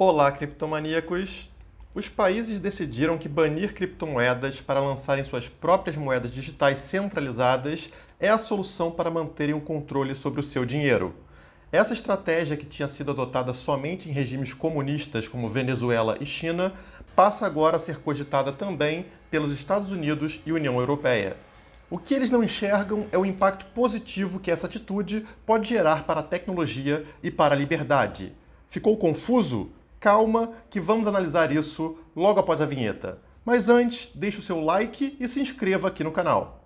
Olá, criptomaníacos! Os países decidiram que banir criptomoedas para lançarem suas próprias moedas digitais centralizadas é a solução para manterem o controle sobre o seu dinheiro. Essa estratégia, que tinha sido adotada somente em regimes comunistas como Venezuela e China, passa agora a ser cogitada também pelos Estados Unidos e União Europeia. O que eles não enxergam é o impacto positivo que essa atitude pode gerar para a tecnologia e para a liberdade. Ficou confuso? Calma, que vamos analisar isso logo após a vinheta. Mas antes, deixe o seu like e se inscreva aqui no canal.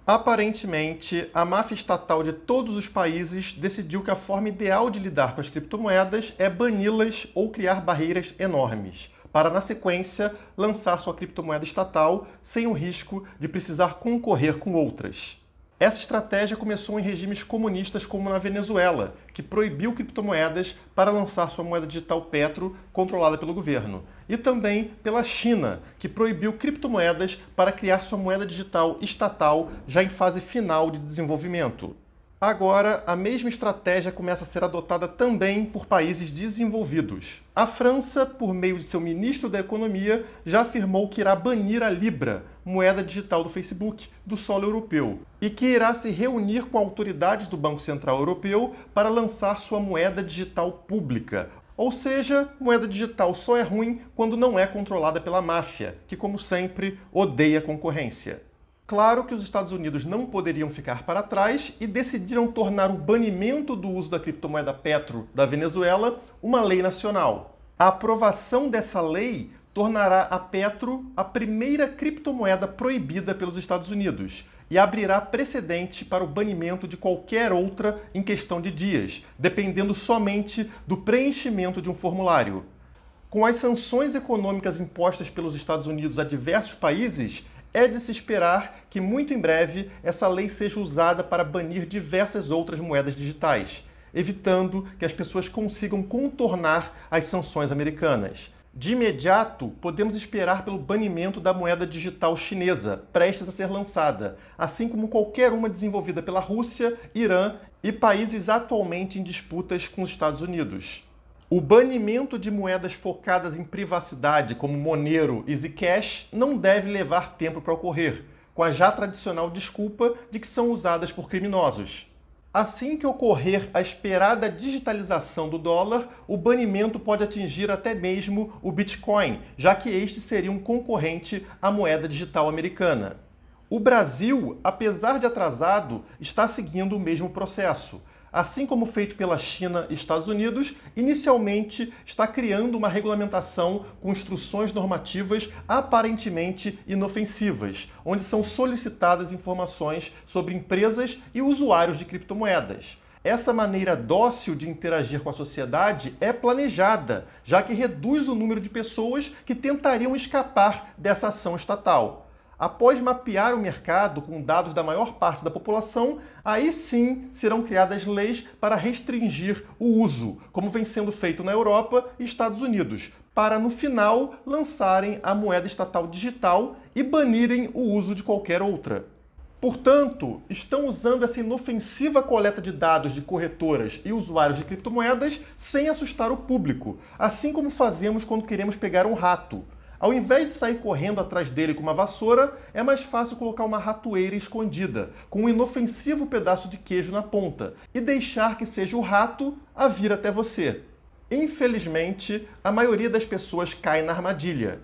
Aparentemente, a máfia estatal de todos os países decidiu que a forma ideal de lidar com as criptomoedas é bani-las ou criar barreiras enormes, para, na sequência, lançar sua criptomoeda estatal sem o risco de precisar concorrer com outras. Essa estratégia começou em regimes comunistas como na Venezuela, que proibiu criptomoedas para lançar sua moeda digital Petro, controlada pelo governo, e também pela China, que proibiu criptomoedas para criar sua moeda digital estatal já em fase final de desenvolvimento. Agora, a mesma estratégia começa a ser adotada também por países desenvolvidos. A França, por meio de seu ministro da Economia, já afirmou que irá banir a Libra, moeda digital do Facebook, do solo europeu, e que irá se reunir com autoridades do Banco Central Europeu para lançar sua moeda digital pública. Ou seja, moeda digital só é ruim quando não é controlada pela máfia, que, como sempre, odeia concorrência. Claro que os Estados Unidos não poderiam ficar para trás e decidiram tornar o banimento do uso da criptomoeda Petro da Venezuela uma lei nacional. A aprovação dessa lei tornará a Petro a primeira criptomoeda proibida pelos Estados Unidos e abrirá precedente para o banimento de qualquer outra em questão de dias, dependendo somente do preenchimento de um formulário. Com as sanções econômicas impostas pelos Estados Unidos a diversos países, é de se esperar que muito em breve essa lei seja usada para banir diversas outras moedas digitais, evitando que as pessoas consigam contornar as sanções americanas. De imediato, podemos esperar pelo banimento da moeda digital chinesa, prestes a ser lançada, assim como qualquer uma desenvolvida pela Rússia, Irã e países atualmente em disputas com os Estados Unidos. O banimento de moedas focadas em privacidade, como Monero e Zcash, não deve levar tempo para ocorrer, com a já tradicional desculpa de que são usadas por criminosos. Assim que ocorrer a esperada digitalização do dólar, o banimento pode atingir até mesmo o Bitcoin, já que este seria um concorrente à moeda digital americana. O Brasil, apesar de atrasado, está seguindo o mesmo processo. Assim como feito pela China e Estados Unidos, inicialmente está criando uma regulamentação com instruções normativas aparentemente inofensivas, onde são solicitadas informações sobre empresas e usuários de criptomoedas. Essa maneira dócil de interagir com a sociedade é planejada, já que reduz o número de pessoas que tentariam escapar dessa ação estatal. Após mapear o mercado com dados da maior parte da população, aí sim serão criadas leis para restringir o uso, como vem sendo feito na Europa e Estados Unidos, para no final lançarem a moeda estatal digital e banirem o uso de qualquer outra. Portanto, estão usando essa inofensiva coleta de dados de corretoras e usuários de criptomoedas sem assustar o público, assim como fazemos quando queremos pegar um rato. Ao invés de sair correndo atrás dele com uma vassoura, é mais fácil colocar uma ratoeira escondida, com um inofensivo pedaço de queijo na ponta, e deixar que seja o rato a vir até você. Infelizmente, a maioria das pessoas cai na armadilha.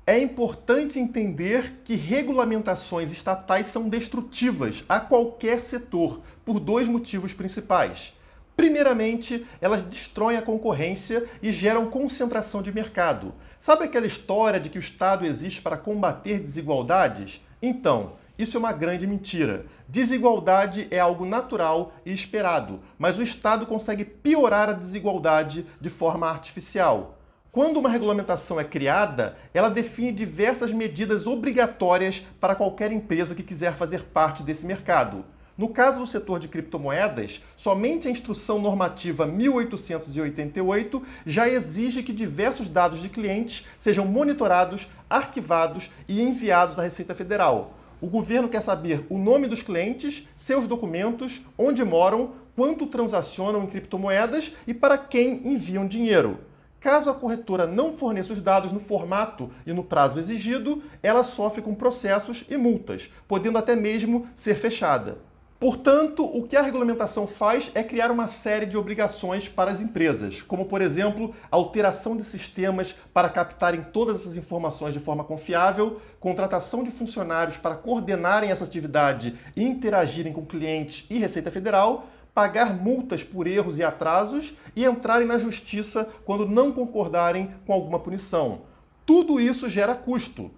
É importante entender que regulamentações estatais são destrutivas a qualquer setor, por dois motivos principais. Primeiramente, elas destroem a concorrência e geram concentração de mercado. Sabe aquela história de que o Estado existe para combater desigualdades? Então, isso é uma grande mentira. Desigualdade é algo natural e esperado, mas o Estado consegue piorar a desigualdade de forma artificial. Quando uma regulamentação é criada, ela define diversas medidas obrigatórias para qualquer empresa que quiser fazer parte desse mercado. No caso do setor de criptomoedas, somente a Instrução Normativa 1888 já exige que diversos dados de clientes sejam monitorados, arquivados e enviados à Receita Federal. O governo quer saber o nome dos clientes, seus documentos, onde moram, quanto transacionam em criptomoedas e para quem enviam dinheiro. Caso a corretora não forneça os dados no formato e no prazo exigido, ela sofre com processos e multas, podendo até mesmo ser fechada. Portanto, o que a regulamentação faz é criar uma série de obrigações para as empresas, como, por exemplo, a alteração de sistemas para captarem todas essas informações de forma confiável, contratação de funcionários para coordenarem essa atividade e interagirem com clientes e Receita Federal, pagar multas por erros e atrasos e entrarem na justiça quando não concordarem com alguma punição. Tudo isso gera custo.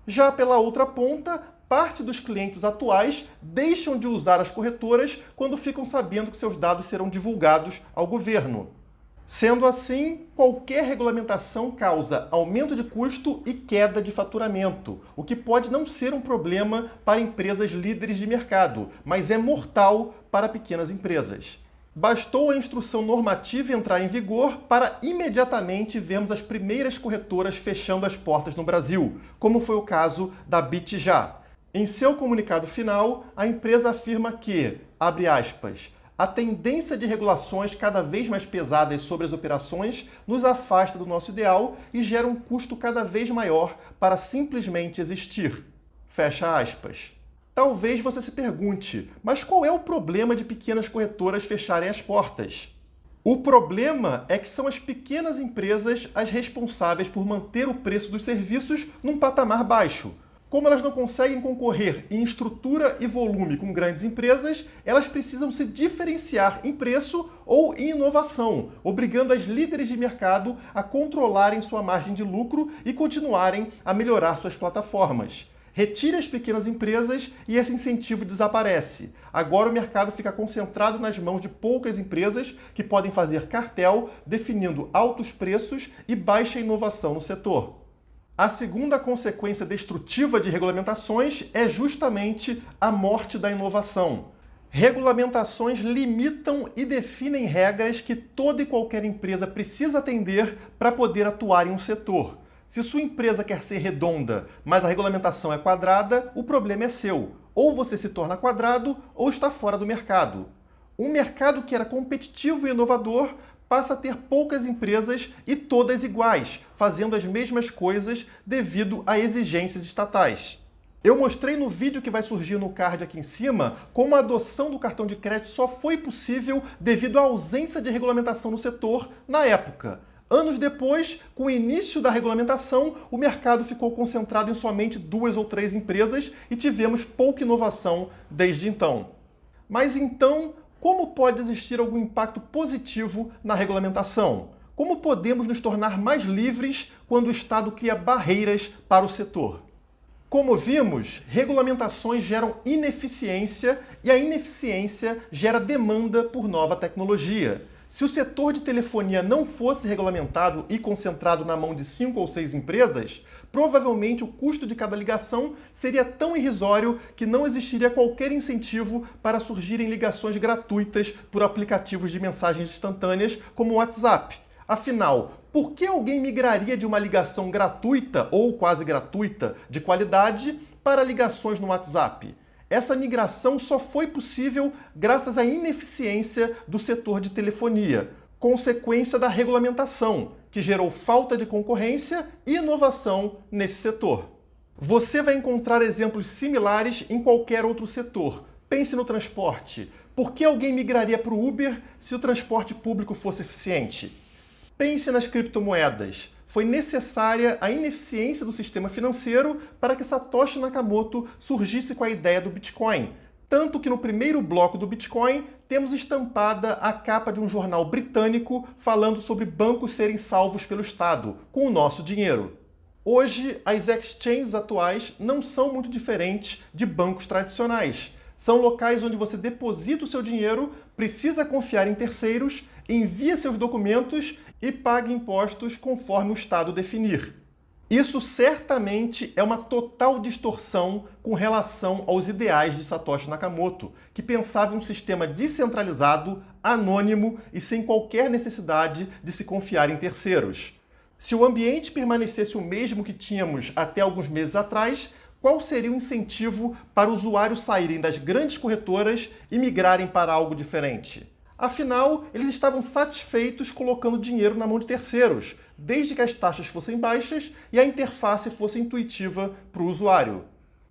Já pela outra ponta, parte dos clientes atuais deixam de usar as corretoras quando ficam sabendo que seus dados serão divulgados ao governo. Sendo assim, qualquer regulamentação causa aumento de custo e queda de faturamento, o que pode não ser um problema para empresas líderes de mercado, mas é mortal para pequenas empresas. Bastou a instrução normativa entrar em vigor para imediatamente vermos as primeiras corretoras fechando as portas no Brasil, como foi o caso da BitJa. Em seu comunicado final, a empresa afirma que, abre aspas, a tendência de regulações cada vez mais pesadas sobre as operações nos afasta do nosso ideal e gera um custo cada vez maior para simplesmente existir. Fecha aspas. Talvez você se pergunte, mas qual é o problema de pequenas corretoras fecharem as portas? O problema é que são as pequenas empresas as responsáveis por manter o preço dos serviços num patamar baixo. Como elas não conseguem concorrer em estrutura e volume com grandes empresas, elas precisam se diferenciar em preço ou em inovação, obrigando as líderes de mercado a controlarem sua margem de lucro e continuarem a melhorar suas plataformas. Retire as pequenas empresas e esse incentivo desaparece. Agora o mercado fica concentrado nas mãos de poucas empresas que podem fazer cartel, definindo altos preços e baixa inovação no setor. A segunda consequência destrutiva de regulamentações é justamente a morte da inovação. Regulamentações limitam e definem regras que toda e qualquer empresa precisa atender para poder atuar em um setor. Se sua empresa quer ser redonda, mas a regulamentação é quadrada, o problema é seu. Ou você se torna quadrado ou está fora do mercado. Um mercado que era competitivo e inovador passa a ter poucas empresas e todas iguais, fazendo as mesmas coisas devido a exigências estatais. Eu mostrei no vídeo que vai surgir no card aqui em cima como a adoção do cartão de crédito só foi possível devido à ausência de regulamentação no setor na época. Anos depois, com o início da regulamentação, o mercado ficou concentrado em somente 2 ou 3 empresas e tivemos pouca inovação desde então. Mas então, como pode existir algum impacto positivo na regulamentação? Como podemos nos tornar mais livres quando o Estado cria barreiras para o setor? Como vimos, regulamentações geram ineficiência e a ineficiência gera demanda por nova tecnologia. Se o setor de telefonia não fosse regulamentado e concentrado na mão de 5 ou 6 empresas, provavelmente o custo de cada ligação seria tão irrisório que não existiria qualquer incentivo para surgirem ligações gratuitas por aplicativos de mensagens instantâneas como o WhatsApp. Afinal, por que alguém migraria de uma ligação gratuita ou quase gratuita de qualidade para ligações no WhatsApp? Essa migração só foi possível graças à ineficiência do setor de telefonia, consequência da regulamentação, que gerou falta de concorrência e inovação nesse setor. Você vai encontrar exemplos similares em qualquer outro setor. Pense no transporte. Por que alguém migraria para o Uber se o transporte público fosse eficiente? Pense nas criptomoedas. Foi necessária a ineficiência do sistema financeiro para que Satoshi Nakamoto surgisse com a ideia do Bitcoin. Tanto que no primeiro bloco do Bitcoin temos estampada a capa de um jornal britânico falando sobre bancos serem salvos pelo Estado, com o nosso dinheiro. Hoje, as exchanges atuais não são muito diferentes de bancos tradicionais. São locais onde você deposita o seu dinheiro, precisa confiar em terceiros, envia seus documentos e paga impostos conforme o Estado definir. Isso certamente é uma total distorção com relação aos ideais de Satoshi Nakamoto, que pensava em um sistema descentralizado, anônimo e sem qualquer necessidade de se confiar em terceiros. Se o ambiente permanecesse o mesmo que tínhamos até alguns meses atrás, qual seria o incentivo para usuários saírem das grandes corretoras e migrarem para algo diferente? Afinal, eles estavam satisfeitos colocando dinheiro na mão de terceiros, desde que as taxas fossem baixas e a interface fosse intuitiva para o usuário.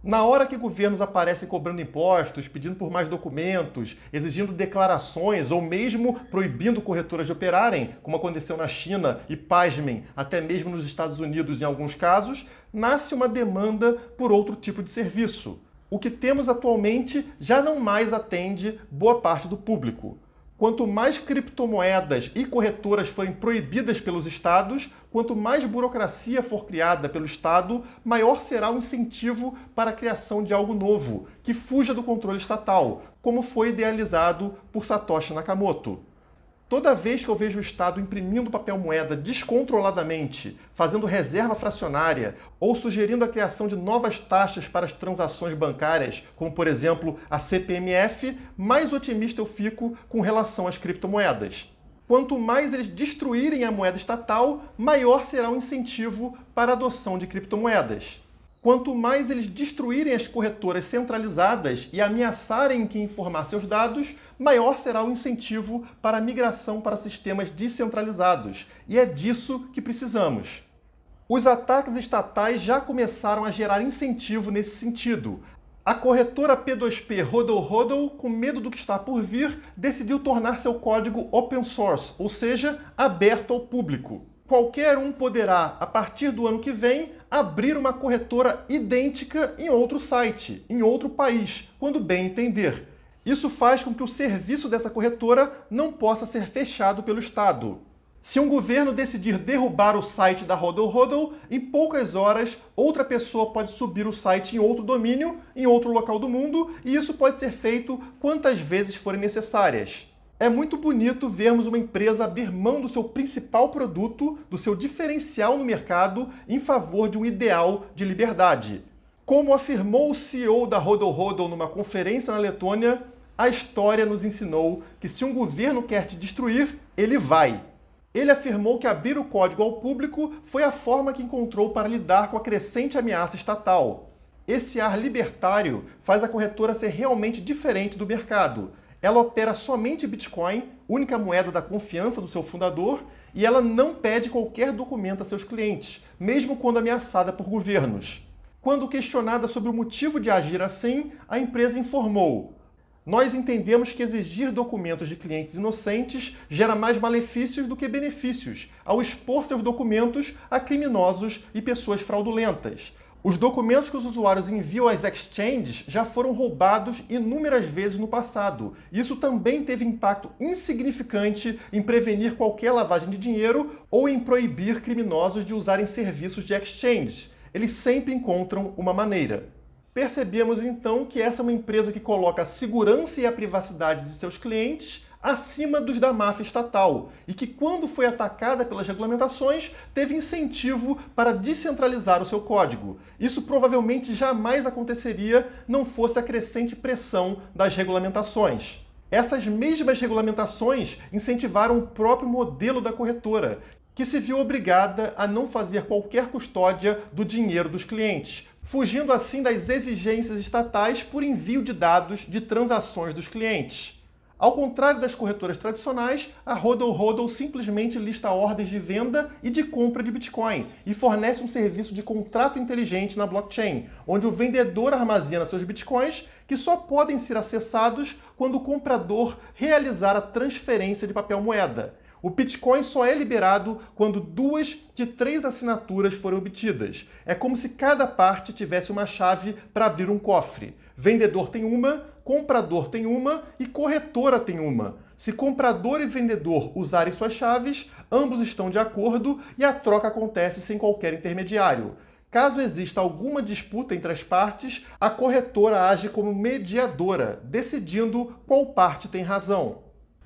Na hora que governos aparecem cobrando impostos, pedindo por mais documentos, exigindo declarações ou mesmo proibindo corretoras de operarem, como aconteceu na China e, pasmem, até mesmo nos Estados Unidos em alguns casos, nasce uma demanda por outro tipo de serviço. O que temos atualmente já não mais atende boa parte do público. Quanto mais criptomoedas e corretoras forem proibidas pelos estados, quanto mais burocracia for criada pelo Estado, maior será o incentivo para a criação de algo novo, que fuja do controle estatal, como foi idealizado por Satoshi Nakamoto. Toda vez que eu vejo o Estado imprimindo papel moeda descontroladamente, fazendo reserva fracionária ou sugerindo a criação de novas taxas para as transações bancárias, como por exemplo a CPMF, mais otimista eu fico com relação às criptomoedas. Quanto mais eles destruírem a moeda estatal, maior será o incentivo para a adoção de criptomoedas. Quanto mais eles destruírem as corretoras centralizadas e ameaçarem quem informar seus dados, maior será o incentivo para a migração para sistemas descentralizados. E é disso que precisamos. Os ataques estatais já começaram a gerar incentivo nesse sentido. A corretora P2P HODL, com medo do que está por vir, decidiu tornar seu código open source, ou seja, aberto ao público. Qualquer um poderá, a partir do ano que vem, abrir uma corretora idêntica em outro site, em outro país, quando bem entender. Isso faz com que o serviço dessa corretora não possa ser fechado pelo Estado. Se um governo decidir derrubar o site da HODL, em poucas horas, outra pessoa pode subir o site em outro domínio, em outro local do mundo, e isso pode ser feito quantas vezes forem necessárias. É muito bonito vermos uma empresa abrir mão do seu principal produto, do seu diferencial no mercado, em favor de um ideal de liberdade. Como afirmou o CEO da HODL numa conferência na Letônia, a história nos ensinou que se um governo quer te destruir, ele vai. Ele afirmou que abrir o código ao público foi a forma que encontrou para lidar com a crescente ameaça estatal. Esse ar libertário faz a corretora ser realmente diferente do mercado. Ela opera somente Bitcoin, única moeda da confiança do seu fundador, e ela não pede qualquer documento a seus clientes, mesmo quando ameaçada por governos. Quando questionada sobre o motivo de agir assim, a empresa informou: "Nós entendemos que exigir documentos de clientes inocentes gera mais malefícios do que benefícios, ao expor seus documentos a criminosos e pessoas fraudulentas. Os documentos que os usuários enviam às exchanges já foram roubados inúmeras vezes no passado. Isso também teve impacto insignificante em prevenir qualquer lavagem de dinheiro ou em proibir criminosos de usarem serviços de exchanges. Eles sempre encontram uma maneira." Percebemos então que essa é uma empresa que coloca a segurança e a privacidade de seus clientes acima dos da máfia estatal e que, quando foi atacada pelas regulamentações, teve incentivo para descentralizar o seu código. Isso provavelmente jamais aconteceria não fosse a crescente pressão das regulamentações. Essas mesmas regulamentações incentivaram o próprio modelo da corretora, que se viu obrigada a não fazer qualquer custódia do dinheiro dos clientes, fugindo assim das exigências estatais por envio de dados de transações dos clientes. Ao contrário das corretoras tradicionais, a HODL simplesmente lista ordens de venda e de compra de Bitcoin e fornece um serviço de contrato inteligente na blockchain, onde o vendedor armazena seus Bitcoins, que só podem ser acessados quando o comprador realizar a transferência de papel moeda. O Bitcoin só é liberado quando 2 de 3 assinaturas forem obtidas. É como se cada parte tivesse uma chave para abrir um cofre. Vendedor tem uma, comprador tem uma e corretora tem uma. Se comprador e vendedor usarem suas chaves, ambos estão de acordo e a troca acontece sem qualquer intermediário. Caso exista alguma disputa entre as partes, a corretora age como mediadora, decidindo qual parte tem razão.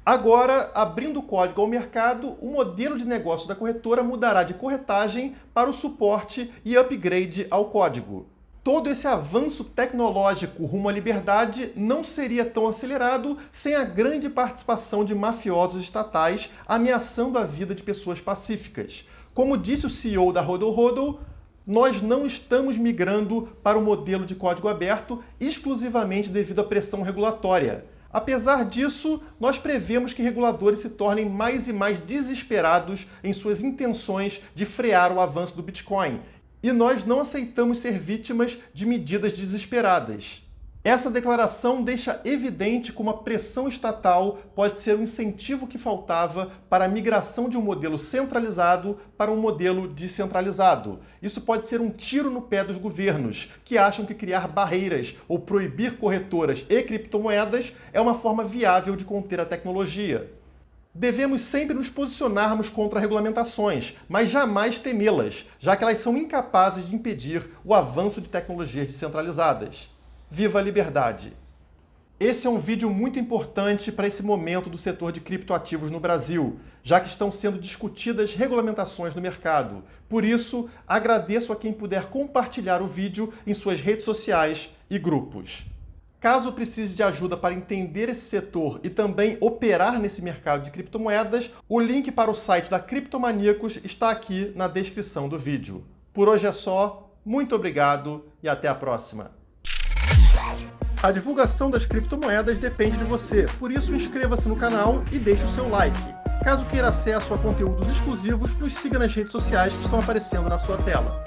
Agora, abrindo o código ao mercado, o modelo de negócio da corretora mudará de corretagem para o suporte e upgrade ao código. Todo esse avanço tecnológico rumo à liberdade não seria tão acelerado sem a grande participação de mafiosos estatais ameaçando a vida de pessoas pacíficas. Como disse o CEO da Hodl Hodl, nós não estamos migrando para o modelo de código aberto exclusivamente devido à pressão regulatória. Apesar disso, nós prevemos que reguladores se tornem mais e mais desesperados em suas intenções de frear o avanço do Bitcoin. E nós não aceitamos ser vítimas de medidas desesperadas. Essa declaração deixa evidente como a pressão estatal pode ser um incentivo que faltava para a migração de um modelo centralizado para um modelo descentralizado. Isso pode ser um tiro no pé dos governos, que acham que criar barreiras ou proibir corretoras e criptomoedas é uma forma viável de conter a tecnologia. Devemos sempre nos posicionarmos contra regulamentações, mas jamais temê-las, já que elas são incapazes de impedir o avanço de tecnologias descentralizadas. Viva a liberdade! Esse é um vídeo muito importante para esse momento do setor de criptoativos no Brasil, já que estão sendo discutidas regulamentações no mercado. Por isso, agradeço a quem puder compartilhar o vídeo em suas redes sociais e grupos. Caso precise de ajuda para entender esse setor e também operar nesse mercado de criptomoedas, o link para o site da Criptomaníacos está aqui na descrição do vídeo. Por hoje é só, muito obrigado e até a próxima! A divulgação das criptomoedas depende de você, por isso inscreva-se no canal e deixe o seu like. Caso queira acesso a conteúdos exclusivos, nos siga nas redes sociais que estão aparecendo na sua tela.